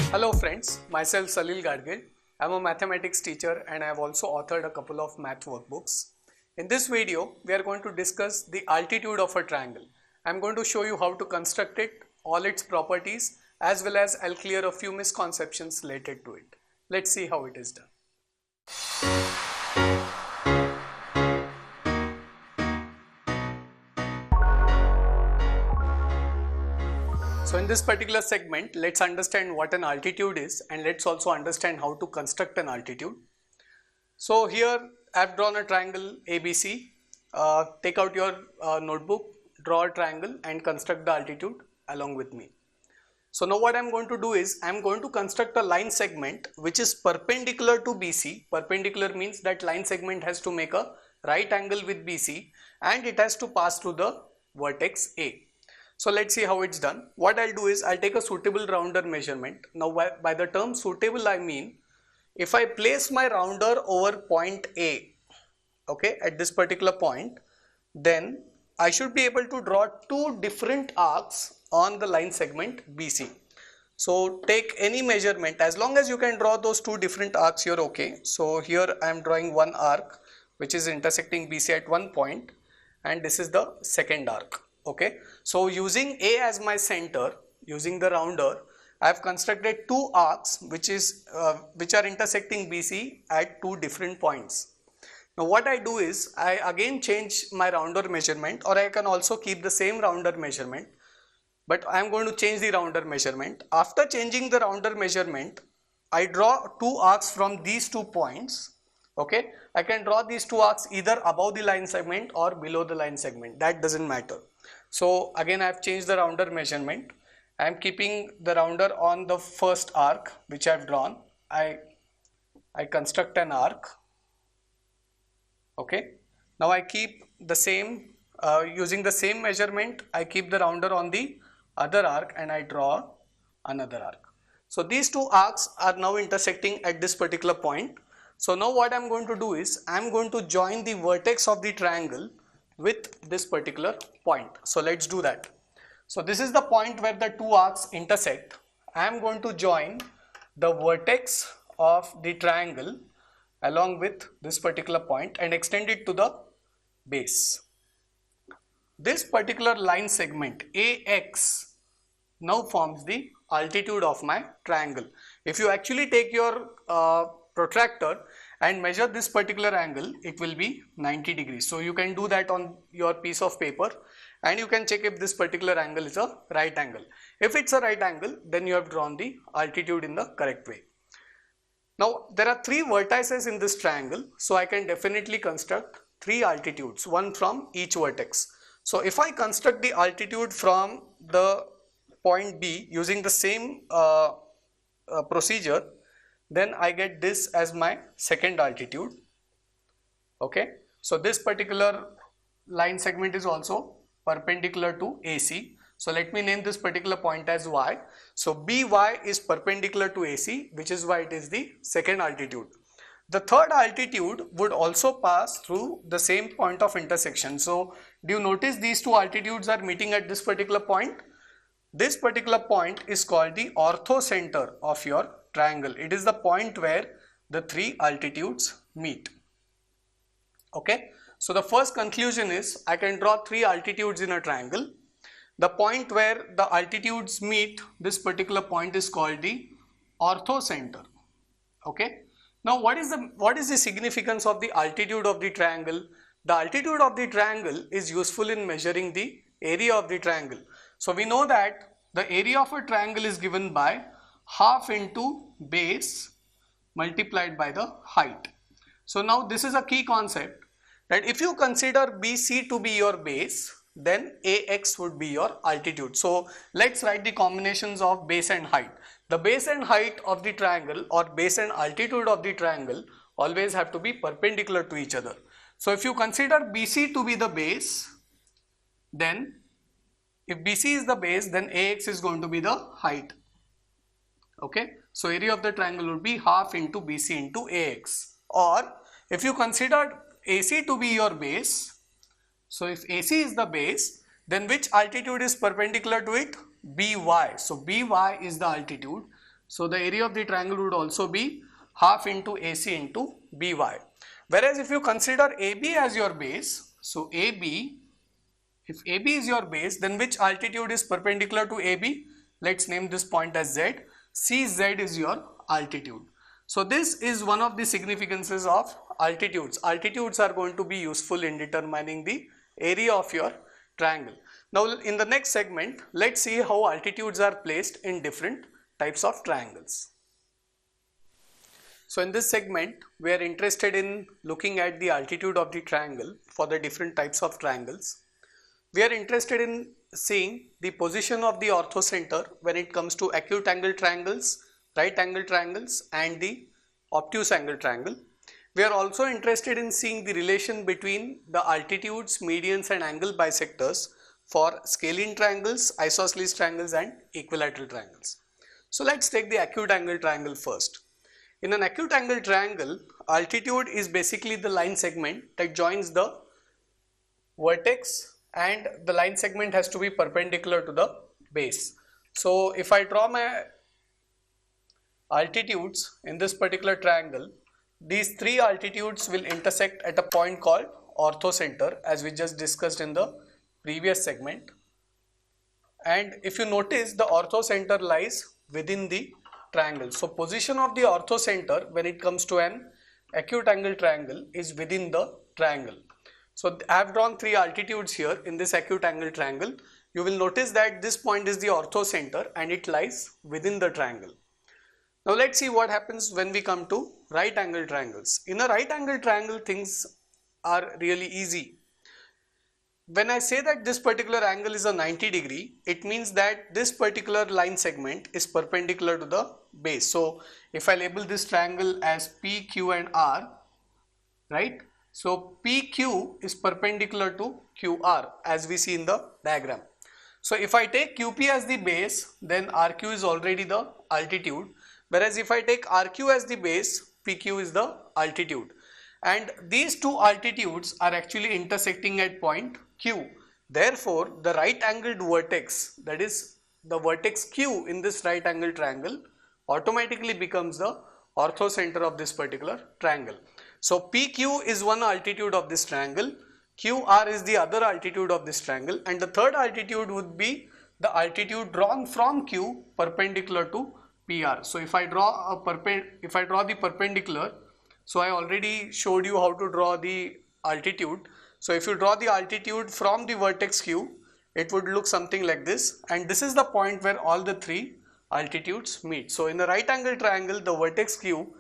Hello friends, myself Salil Gadgil. I'm a mathematics teacher and I have also authored a couple of math workbooks. In this video, we are going to discuss the altitude of a triangle. I'm going to show you how to construct it, all its properties, as well as I'll clear a few misconceptions related to it. Let's see how it is done. So in this particular segment, let's understand what an altitude is and let's also understand how to construct an altitude. So here I've drawn a triangle ABC. Take out your notebook, draw a triangle and construct the altitude along with me. So now what I'm going to do is I'm going to construct a line segment which is perpendicular to BC. Perpendicular means that line segment has to make a right angle with BC and it has to pass through the vertex A. So let's see how it's done. What I'll do is I'll take a suitable rounder measurement. Now by the term suitable I mean if I place my rounder over point A, okay, at this particular point, then I should be able to draw two different arcs on the line segment BC. So take any measurement, as long as you can draw those two different arcs, you're okay. So here I am drawing one arc which is intersecting BC at one point and this is the second arc. Okay, so using A as my center, using the rounder, I have constructed two arcs which are intersecting BC at two different points. Now what I do is I again change my rounder measurement, or I can also keep the same rounder measurement, but I am going to change the rounder measurement. After changing the rounder measurement, I draw two arcs from these 2 points. Okay, I can draw these two arcs either above the line segment or below the line segment, that doesn't matter. So again I have changed the rounder measurement. I am keeping the rounder on the first arc which I have drawn. I construct an arc. Okay, now I keep the same, using the same measurement, I keep the rounder on the other arc and I draw another arc. So these two arcs are now intersecting at this particular point. So now what I am going to do is I am going to join the vertex of the triangle with this particular point. So let's do that. So this is the point where the two arcs intersect. I am going to join the vertex of the triangle along with this particular point and extend it to the base. This particular line segment AX now forms the altitude of my triangle. If you actually take your protractor and measure this particular angle, it will be 90 degrees. So you can do that on your piece of paper and you can check if this particular angle is a right angle. If it's a right angle, then you have drawn the altitude in the correct way. Now there are three vertices in this triangle, so I can definitely construct three altitudes, one from each vertex. So if I construct the altitude from the point B using the same procedure, then I get this as my second altitude. Okay, so this particular line segment is also perpendicular to AC. So let me name this particular point as Y. So BY is perpendicular to AC, which is why it is the second altitude. The third altitude would also pass through the same point of intersection. So do you notice these two altitudes are meeting at this particular point? This particular point is called the orthocenter of your triangle. It is the point where the three altitudes meet. Okay, so the first conclusion is I can draw three altitudes in a triangle. The point where the altitudes meet, this particular point is called the orthocenter. Okay, now what is the significance of the altitude of the triangle? The altitude of the triangle is useful in measuring the area of the triangle. So we know that the area of a triangle is given by half into base multiplied by the height. So now this is a key concept, that if you consider BC to be your base, then AX would be your altitude. So let's write the combinations of base and height. The base and height of the triangle, or base and altitude of the triangle, always have to be perpendicular to each other. So if you consider BC to be the base, then if BC is the base, then AX is going to be the height. Okay, so area of the triangle would be half into BC into AX. Or if you consider AC to be your base, so if AC is the base, then which altitude is perpendicular to it? BY. So BY is the altitude. So the area of the triangle would also be half into AC into BY. Whereas if you consider AB as your base, so AB, if AB is your base, then which altitude is perpendicular to AB? Let's name this point as Z. CZ is your altitude. So this is one of the significances of altitudes. Altitudes are going to be useful in determining the area of your triangle. Now in the next segment, let's see how altitudes are placed in different types of triangles. So in this segment, we are interested in looking at the altitude of the triangle for the different types of triangles. We are interested in seeing the position of the orthocenter when it comes to acute angle triangles, right angle triangles and the obtuse angle triangle. We are also interested in seeing the relation between the altitudes, medians and angle bisectors for scalene triangles, isosceles triangles and equilateral triangles. So let's take the acute angle triangle first. In an acute angle triangle, altitude is basically the line segment that joins the vertex, and the line segment has to be perpendicular to the base. So if I draw my altitudes in this particular triangle, these three altitudes will intersect at a point called orthocenter, as we just discussed in the previous segment. And if you notice, the orthocenter lies within the triangle. So position of the orthocenter when it comes to an acute angle triangle is within the triangle. So I have drawn three altitudes here in this acute angle triangle. You will notice that this point is the orthocenter and it lies within the triangle. Now let's see what happens when we come to right angle triangles. In a right angle triangle, things are really easy. When I say that this particular angle is a 90 degree, it means that this particular line segment is perpendicular to the base. So if I label this triangle as P, Q and R, right? So PQ is perpendicular to QR as we see in the diagram. So if I take QP as the base, then RQ is already the altitude. Whereas if I take RQ as the base, PQ is the altitude. And these two altitudes are actually intersecting at point Q. Therefore, the right angled vertex, that is the vertex Q in this right angle triangle, automatically becomes the orthocenter of this particular triangle. So PQ is one altitude of this triangle, QR is the other altitude of this triangle, and the third altitude would be the altitude drawn from Q perpendicular to PR. So if I draw the perpendicular, so I already showed you how to draw the altitude. So if you draw the altitude from the vertex Q, it would look something like this, and this is the point where all the three altitudes meet. So in the right angle triangle, the vertex Q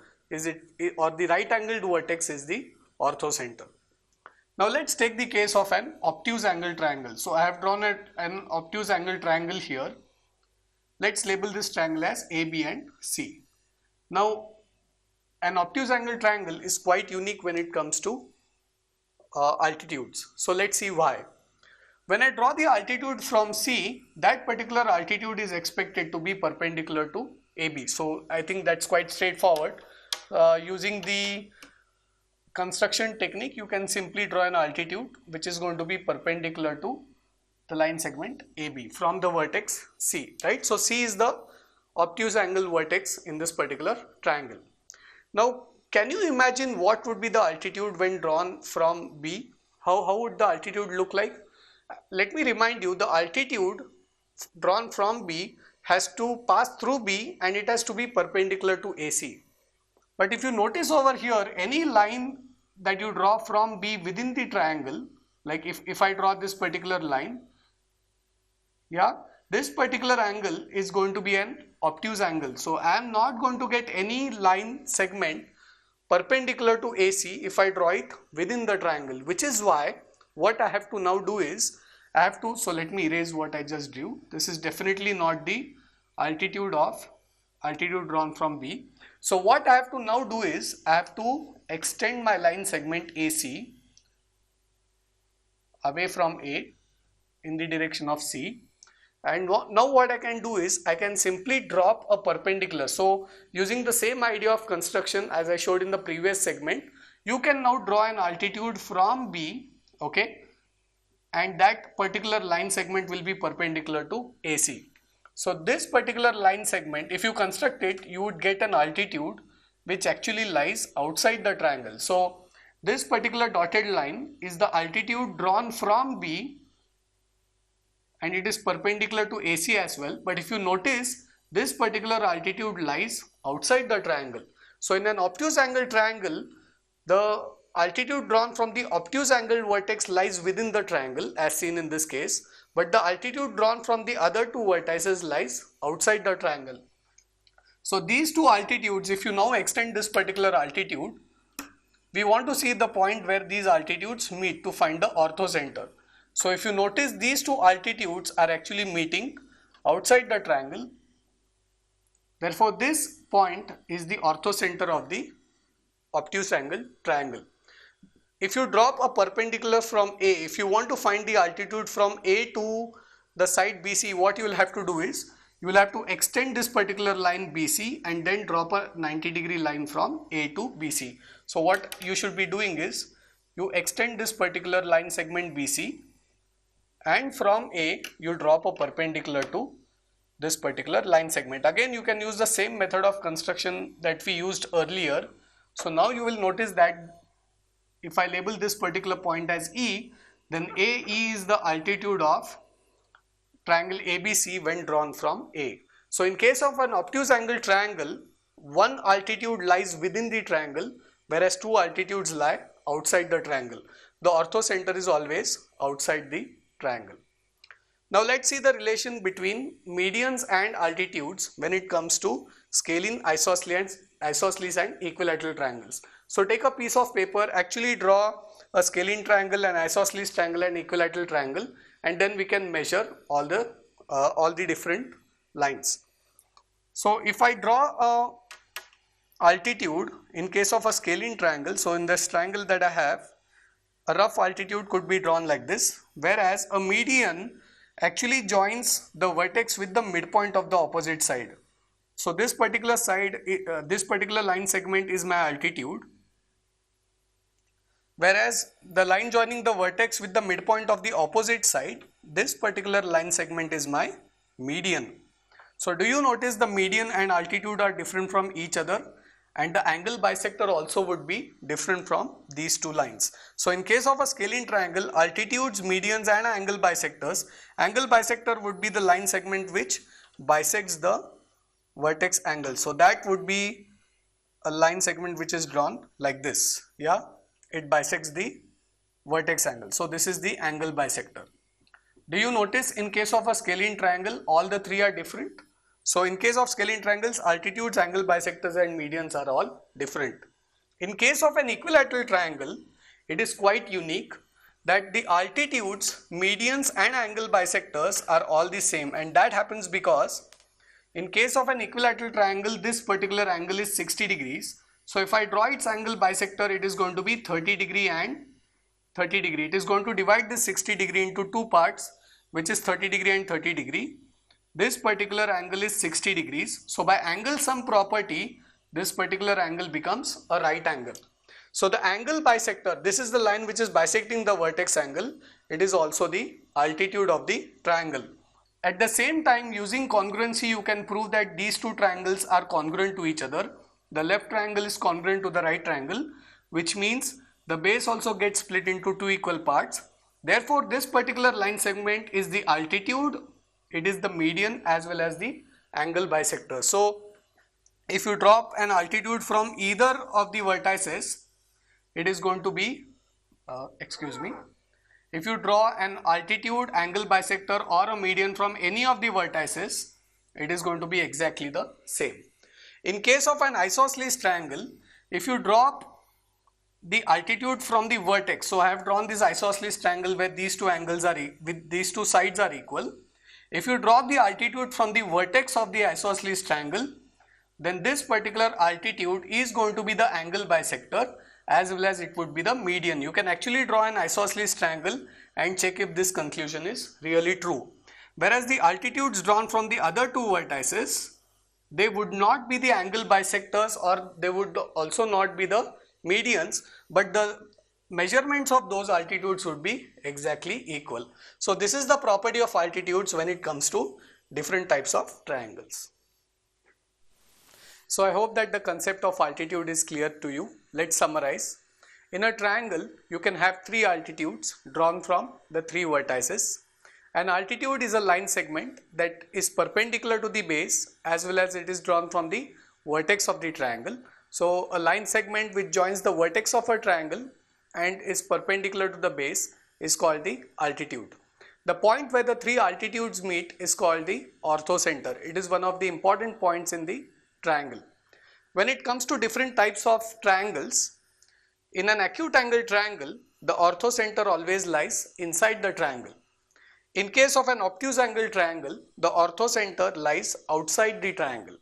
or the right angled vertex is the orthocenter. Now let's take the case of an obtuse angle triangle. So I have drawn an obtuse angle triangle here. Let's label this triangle as A, B and C. Now an obtuse angle triangle is quite unique when it comes to altitudes. So let's see why. When I draw the altitude from C, that particular altitude is expected to be perpendicular to AB. So I think that's quite straightforward. Using the construction technique, you can simply draw an altitude which is going to be perpendicular to the line segment AB from the vertex C, right? So C is the obtuse angle vertex in this particular triangle. Now, can you imagine what would be the altitude when drawn from B? How would the altitude look like? Let me remind you, the altitude drawn from B has to pass through B and it has to be perpendicular to AC. But if you notice over here, any line that you draw from B within the triangle, like if I draw this particular line, yeah, this particular angle is going to be an obtuse angle. So I am not going to get any line segment perpendicular to AC if I draw it within the triangle, which is why what I have to now do is so let me erase what I just drew. This is definitely not the altitude drawn from B. So what I have to now do is I have to extend my line segment AC away from A in the direction of C. And now what I can do is I can simply drop a perpendicular. So using the same idea of construction as I showed in the previous segment, you can now draw an altitude from B, okay, and that particular line segment will be perpendicular to AC. So this particular line segment, if you construct it, you would get an altitude which actually lies outside the triangle. So this particular dotted line is the altitude drawn from B, and it is perpendicular to AC as well. But if you notice, this particular altitude lies outside the triangle. So in an obtuse angle triangle, the altitude drawn from the obtuse angle vertex lies within the triangle as seen in this case, but the altitude drawn from the other two vertices lies outside the triangle. So these two altitudes, if you now extend this particular altitude, we want to see the point where these altitudes meet to find the orthocenter. So if you notice, these two altitudes are actually meeting outside the triangle. Therefore, this point is the orthocenter of the obtuse angle triangle. If you drop a perpendicular from A, if you want to find the altitude from A to the side BC, what you will have to do is, you will have to extend this particular line BC and then drop a 90-degree line from A to BC. So what you should be doing is, you extend this particular line segment BC, and from A you drop a perpendicular to this particular line segment. Again, you can use the same method of construction that we used earlier. So now you will notice that if I label this particular point as E, then AE is the altitude of triangle ABC when drawn from A. So in case of an obtuse angle triangle, one altitude lies within the triangle, whereas two altitudes lie outside the triangle. The orthocenter is always outside the triangle. Now let's see the relation between medians and altitudes when it comes to scaling isosceles and equilateral triangles. So take a piece of paper, actually draw a scalene triangle, an isosceles triangle, and equilateral triangle, and then we can measure all the different lines. So if I draw a altitude in case of a scalene triangle, so in this triangle that I have, a rough altitude could be drawn like this, whereas a median actually joins the vertex with the midpoint of the opposite side. So this particular side, this particular line segment is my altitude, whereas the line joining the vertex with the midpoint of the opposite side, this particular line segment is my median. So do you notice the median and altitude are different from each other, and the angle bisector also would be different from these two lines. So in case of a scalene triangle, altitudes, medians and angle bisector would be the line segment which bisects the vertex angle. So that would be a line segment which is drawn like this. Yeah, it bisects the vertex angle. So this is the angle bisector. Do you notice in case of a scalene triangle, all the three are different? So in case of scalene triangles, altitudes, angle bisectors and medians are all different. In case of an equilateral triangle, it is quite unique that the altitudes, medians and angle bisectors are all the same, and that happens because in case of an equilateral triangle, this particular angle is 60 degrees. So if I draw its angle bisector, it is going to be 30 degree and 30 degree. It is going to divide this 60 degree into two parts, which is 30 degree and 30 degree. This particular angle is 60 degrees. So by angle sum property, this particular angle becomes a right angle. So the angle bisector, this is the line which is bisecting the vertex angle. It is also the altitude of the triangle. At the same time, using congruency, you can prove that these two triangles are congruent to each other. The left triangle is congruent to the right triangle, which means the base also gets split into two equal parts. Therefore, this particular line segment is the altitude, it is the median as well as the angle bisector. So if you drop an altitude from either of the vertices, it is going to be, if you draw an altitude, angle bisector or a median from any of the vertices, it is going to be exactly the same. In case of an isosceles triangle, if you drop the altitude from the vertex, so I have drawn this isosceles triangle where these two angles are, with these two sides are equal. If you drop the altitude from the vertex of the isosceles triangle, then this particular altitude is going to be the angle bisector as well as it would be the median. You can actually draw an isosceles triangle and check if this conclusion is really true. Whereas the altitudes drawn from the other two vertices, they would not be the angle bisectors or they would also not be the medians, but the measurements of those altitudes would be exactly equal. So this is the property of altitudes when it comes to different types of triangles. So I hope that the concept of altitude is clear to you. Let's summarize. In a triangle, you can have three altitudes drawn from the three vertices. An altitude is a line segment that is perpendicular to the base as well as it is drawn from the vertex of the triangle. So a line segment which joins the vertex of a triangle and is perpendicular to the base is called the altitude. The point where the three altitudes meet is called the orthocenter. It is one of the important points in the triangle. When it comes to different types of triangles, in an acute angle triangle, the orthocenter always lies inside the triangle. In case of an obtuse angle triangle, the orthocenter lies outside the triangle.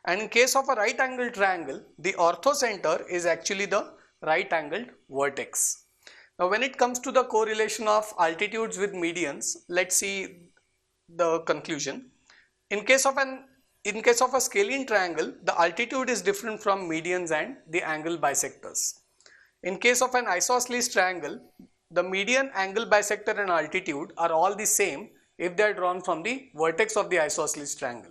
And in case of a right angle triangle, the orthocenter is actually the right angled vertex. Now when it comes to the correlation of altitudes with medians, let's see the conclusion. In case of a scalene triangle, the altitude is different from medians and the angle bisectors. In case of an isosceles triangle, the median, angle bisector and altitude are all the same if they are drawn from the vertex of the isosceles triangle.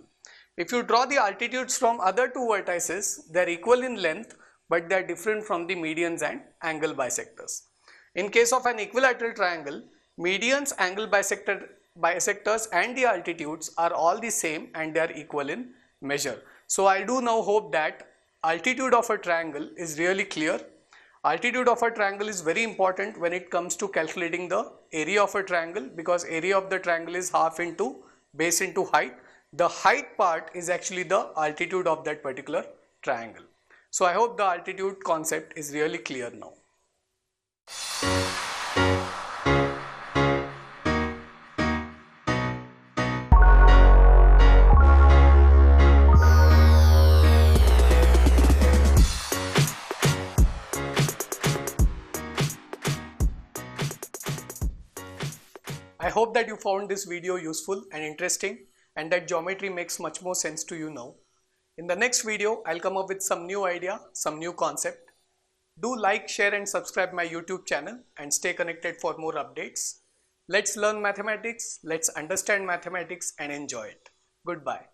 If you draw the altitudes from other two vertices, they are equal in length but they are different from the medians and angle bisectors. In case of an equilateral triangle, medians, angle bisectors and the altitudes are all the same and they are equal in measure. So I do now hope that altitude of a triangle is really clear. Altitude of a triangle is very important when it comes to calculating the area of a triangle, because area of the triangle is half into base into height. The height part is actually the altitude of that particular triangle. So I hope the altitude concept is really clear now. I hope that you found this video useful and interesting and that geometry makes much more sense to you now. In the next video, I'll come up with some new idea, some new concept. Do like, share and subscribe my YouTube channel and stay connected for more updates. Let's learn mathematics, let's understand mathematics and enjoy it. Goodbye.